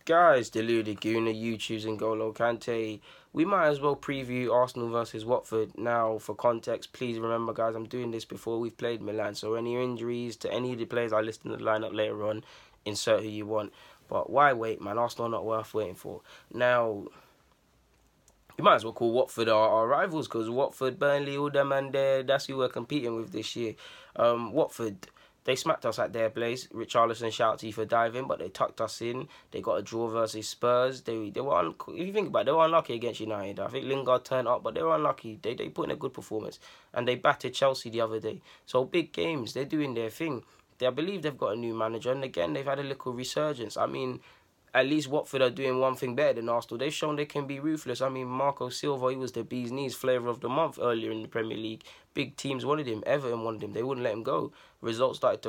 Guys, Deluded Guna, you choosing Golo Kante. We might as well preview Arsenal versus Watford. Now, for context, please remember, guys, I'm doing this before we've played Milan. So any injuries to any of the players I list in the lineup later on, insert who you want. But why wait, man? Arsenal not worth waiting for. Now, you might as well call Watford our rivals because Watford, Burnley, all them and that's who we're competing with this year. Watford, they smacked us at their place. Richarlison, shout out to you for diving, but they tucked us in. They got a draw versus Spurs. They were if you think about it, they were unlucky against United. I think Lingard turned up, but they were unlucky. They put in a good performance, and they battered Chelsea the other day. So big games, they're doing their thing. I believe they've got a new manager, and again they've had a little resurgence. I mean, at least Watford are doing one thing better than Arsenal. They've shown they can be ruthless. I mean, Marco Silva, he was the bee's knees flavour of the month earlier in the Premier League. Big teams wanted him. Everton wanted him. They wouldn't let him go. Results started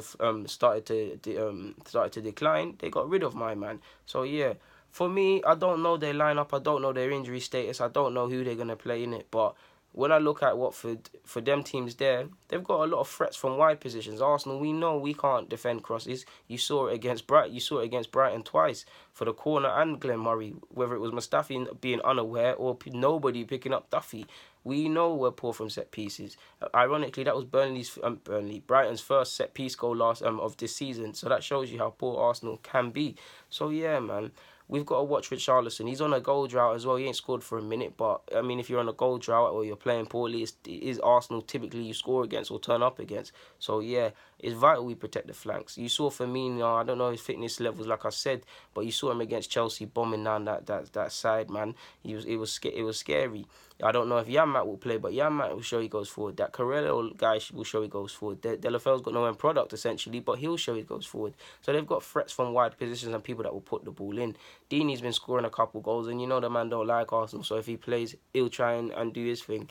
to decline. They got rid of my man. So yeah, for me, I don't know their lineup. I don't know their injury status. I don't know who they're gonna play in it, but when I look at Watford, for them teams there, they've got a lot of threats from wide positions. Arsenal, we know we can't defend crosses. You saw it against Brighton. You saw it against Brighton twice for the corner and Glenn Murray. Whether it was Mustafi being unaware or nobody picking up Duffy, we know we're poor from set pieces. Ironically, that was Brighton's first set piece goal of this season. So that shows you how poor Arsenal can be. So yeah, man. We've got to watch Richarlison. He's on a goal drought as well. He ain't scored for a minute, but I mean, if you're on a goal drought or you're playing poorly, it is Arsenal typically you score against or turn up against. So yeah, it's vital we protect the flanks. You saw Firmino, I don't know his fitness levels, like I said, but you saw him against Chelsea bombing down that side, man. It was scary. I don't know if Yanmat will play, but Yanmat will show he goes forward. That Carrello guy will show he goes forward. Delafel's got no end product, essentially, but he'll show he goes forward. So they've got threats from wide positions and people that will put the ball in. Deeney's been scoring a couple goals, and you know the man don't like Arsenal, so if he plays, he'll try and do his thing.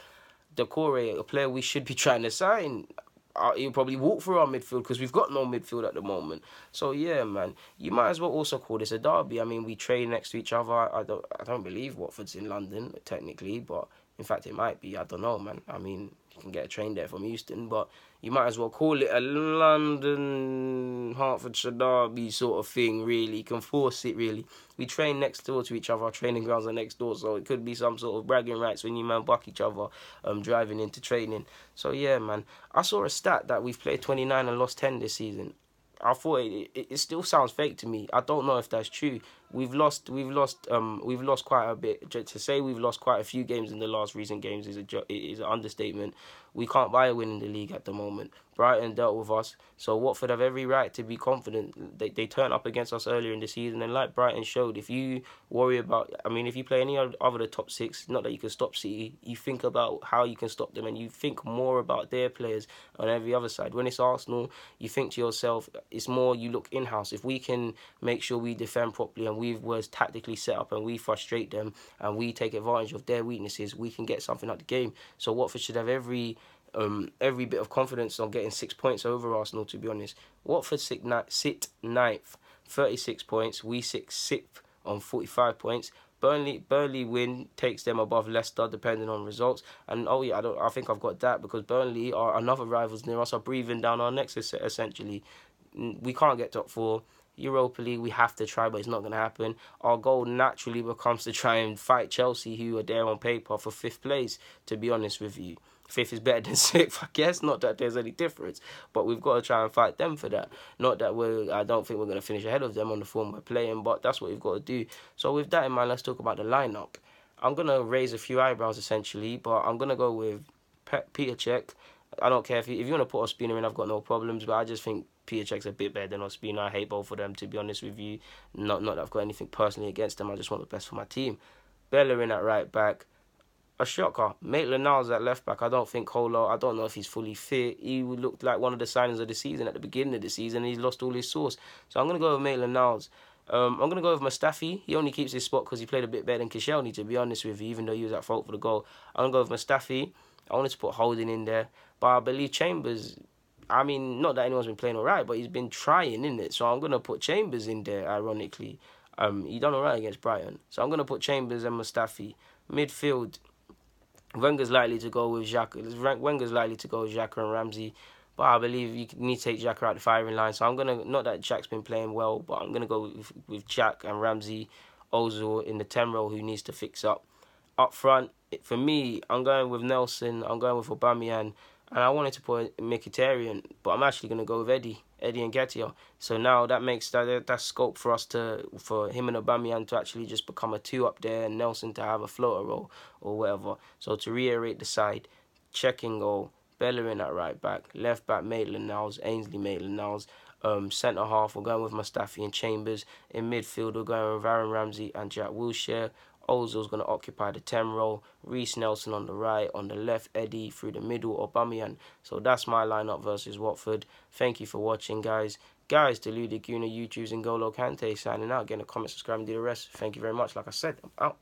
Decore, a player we should be trying to sign, he'll probably walk through our midfield because we've got no midfield at the moment. So yeah, man, you might as well also call this a derby. I mean, we train next to each other. I don't believe Watford's in London technically, but in fact it might be. I don't know, man. I mean, you can get a train there from Euston, but you might as well call it a London Hertfordshire derby sort of thing. Really, you can force it. Really, we train next door to each other. Our training grounds are next door, so it could be some sort of bragging rights when you man buck each other, driving into training. So yeah, man. I saw a stat that we've played 29 and lost 10 this season. I thought it still sounds fake to me. I don't know if that's true. We've lost quite a bit. To say we've lost quite a few games in the last recent games is an understatement. We can't buy a win in the league at the moment. Brighton dealt with us, so Watford have every right to be confident. They turned up against us earlier in the season, and like Brighton showed, if you worry about, I mean, if you play any other the top six, not that you can stop City, you think about how you can stop them, and you think more about their players on every other side. When it's Arsenal, you think to yourself, it's more you look in-house. If we can make sure we defend properly and we was tactically set up and we frustrate them and we take advantage of their weaknesses, we can get something out of the game. So Watford should have every bit of confidence on getting 6 points over Arsenal, to be honest. Watford sit ninth, 36 points. We sit sixth on 45 points. Burnley win takes them above Leicester, depending on results. And oh yeah, I think I've got that because Burnley are another rivals near us are breathing down our necks essentially. We can't get top four. Europa League, we have to try, but it's not going to happen. Our goal naturally becomes to try and fight Chelsea, who are there on paper for 5th place, to be honest with you. 5th is better than 6th, I guess. Not that there's any difference, but we've got to try and fight them for that. Not that I don't think we're going to finish ahead of them on the form we're playing, but that's what we've got to do. So with that in mind, let's talk about the lineup. I'm going to raise a few eyebrows, essentially, but I'm going to go with Peter Cech. I don't care if you want to put Ospina in, I've got no problems, but I just think Peter Cech's a bit better than Ospina. I hate both of them, to be honest with you. Not that I've got anything personally against them. I just want the best for my team. Bellerin at right back. A shocker. Maitland-Niles at left back. I don't think Holo, I don't know if he's fully fit. He looked like one of the signings of the season at the beginning of the season, and he's lost all his sauce. So I'm going to go with Maitland-Niles. I'm going to go with Mustafi. He only keeps his spot because he played a bit better than Koscielny, to be honest with you, even though he was at fault for the goal. I'm going to go with Mustafi. I wanted to put Holding in there, but I believe Chambers, I mean, not that anyone's been playing all right, but he's been trying, in it. So I'm going to put Chambers in there, ironically. He done all right against Brighton. So I'm going to put Chambers and Mustafi. Midfield, Wenger's likely to go with Xhaka and Ramsey. But I believe you need to take Xhaka out the firing line. So I'm gonna, not that Jack's been playing well, but I'm gonna go with Jack and Ramsey, Ozil in the 10 role, who needs to fix up. Up front, for me, I'm going with Nelson. I'm going with Aubameyang, and I wanted to put Mkhitaryan, but I'm actually gonna go with Eddie and Nketiah. So now that makes that scope for us for him and Aubameyang to actually just become a 2 up there, and Nelson to have a floater role or whatever. So to reiterate the side, checking goal. Bellerin at right back, left back Maitland-Niles, Ainsley Maitland-Niles, centre half we're going with Mustafi and Chambers. In midfield we're going with Aaron Ramsey and Jack Wilshere. Ozil's going to occupy the 10 role. Reece Nelson on the right, on the left Eddie, through the middle Aubameyang. So that's my lineup versus Watford. Thank you for watching, guys. Guys, Deluded Guna, YouTube's N'Golo Kante signing out. Get in the comments, subscribe, and do the rest. Thank you very much. Like I said, I'm out.